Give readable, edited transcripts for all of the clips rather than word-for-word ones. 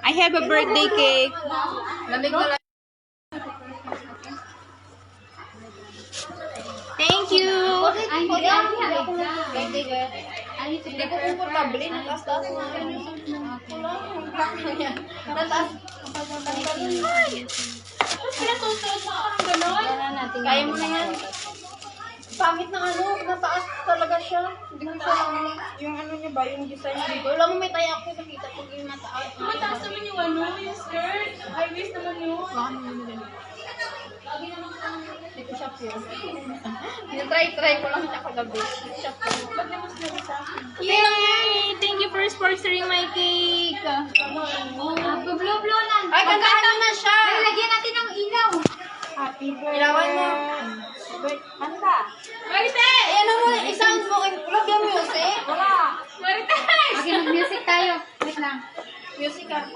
I have a birthday cake. Lamig na lang. Thank you. Hindi ko komportable. Nataas-taas na. Nataas. Pinatutuot mo ako ng gano'n. Kaya mo na yan. Pangit na ano, nataas talaga siya. Hindi ko siya yung ano niya ba, yung design dito. Wala mo may taya ako nakita pag yung mataas. Mataas naman yung ano, yung skirt. High waist naman yun. Baka naman yun. Hindi ko shop yun. Try ko lang siya kagabi. Shop yun. Ba't naman sinabi sa akin? Yay! Thank you for sponsoring my cake. Blue lang. Ay, gagana na siya! Lagyan natin ng ilaw. Happy birthday! Ilawan mo. Kanta. Marites! Ayan na muna, i-sound mo. Vlog yung music. Wala. Marites! Okay, mag-music tayo. Wait lang. Music ka.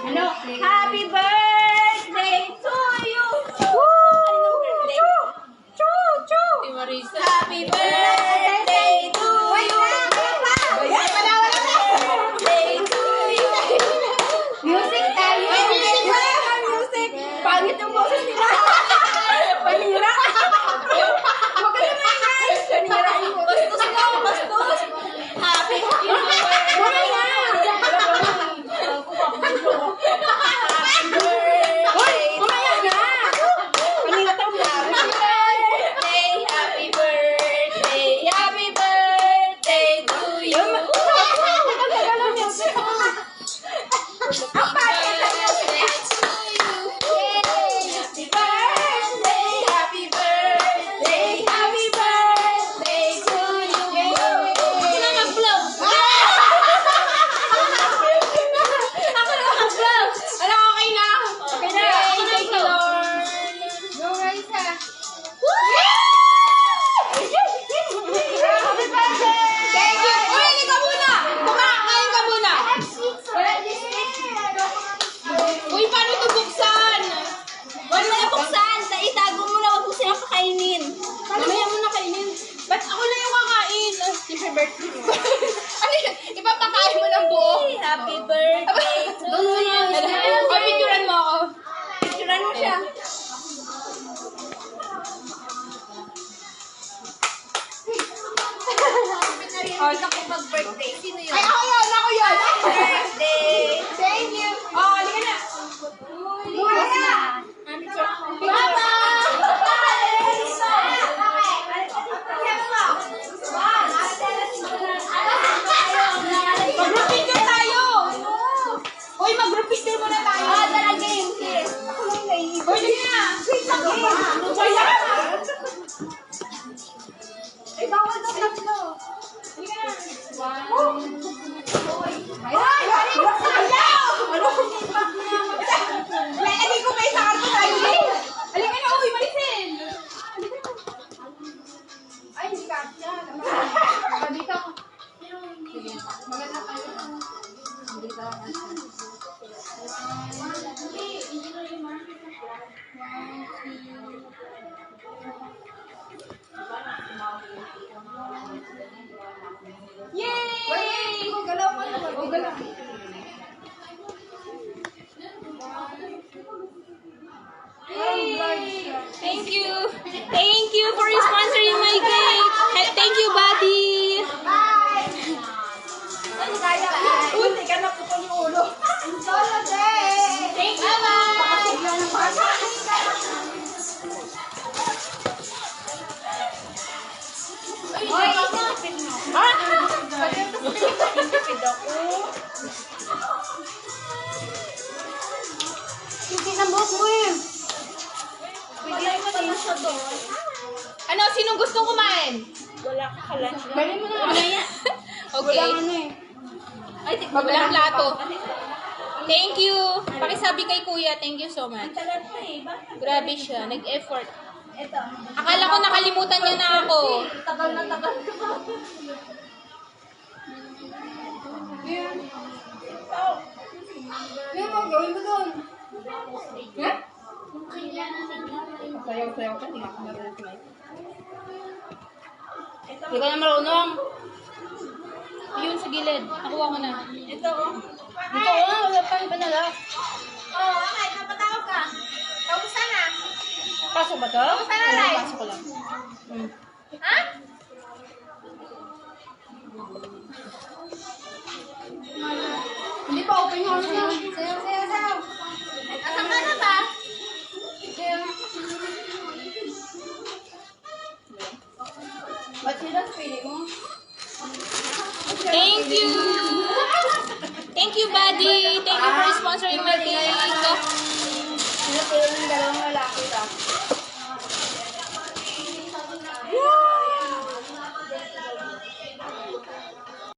Ano? Happy birthday to you! Si Marisa. Happy birthday to you! Birthday to you! Music tayo. Music! Pangit yung boses nila. Panira! Huwag ka na maingay! Panira yung boses. Bastos mo! Bastos! Happy birthday! Mamaya na! Panira tayo na! Happy birthday! Happy birthday to you! Ang pangit na music! Happy birthday, happy birthday, happy birthday to you. Ako na mag-vlog. Ako na mag-vlog. Wala, okay na. Okay na. Thank you, Lord. Go, Raisa. Happy birthday. Thank you. Uy, hindi ka muna. Kumakain ka muna. Uy, paano ito buksan? Huwag mo na buksan. Itago mo na, huwag mo silang pakainin. Mamaya mo na kainin. Ba't ako na yung kakain? Happy birthday. Ano yun? Ipapakain mo ng buo? Happy birthday to you. O, picturean mo ako. Picturean mo siya. Oh, naku, mag-birthday. Sino yun? Ay, ako yun! Ako yun! Birthday! Thank you! Oh, halika na! Mula na! Mama! Mag-group picture tayo! Uy, mag-group picture muna tayo! Ah, talaga yun, sis. Ako lang naiibig. Uy, dali na! Wait lang, ay, bawal na tatlo. Halika na. Ay! Ayaw! Ano kung impact mo naman? Hindi ko may sa karto tayo. Halika na, uy, Maricel! Ay, hindi ka siya. Dito. Maganda tayo. Dito. Yay! Galaw ko na. Galaw. Thank you. Thank you for sponsoring my cake. Thank you, buddy. Bye! Ay, kaya. Uy, teka na po yung ulo. Solo day! Thank you. Bye-bye. Uy, nakapit mo. Ah! Nakapit ako. Hindi na buhok mo eh. Bigyan mo na siya doon. Ano, sinong gustong kumain? Wala ka kalan. Bali mo na mamaya. Okay. Walang ano eh. Ay, Walang plato. Thank you. Pakisabi kay kuya, thank you so much. tagal pa eh. Bakit? Grabe siya, nag-effort. Ito. Akala ko nakalimutan niya na ako. Tagal na tagal ka pa. Ano mo gawin mo doon? Ha? Sayaw-sayaw ka, hindi ka marunong kumain. Hindi ka na marunong. Yun, sa gilid. Nakuha ko na. Ito oh. Dito ko nga, wala pa yung panala. Oo, okay. Napatawag ka. Tawag sana. Pasok ba to? Sana live. Pasok ko lang. Ha? Hindi pa open yung ano niya. Sayaw, sayaw, sayaw. Asan ka na ba? Sayaw. Ba't yun ang pili mo? Thank you! Thank you, buddy! Thank you for sponsoring my cake! Sinapili ng dalawang lalaki ba?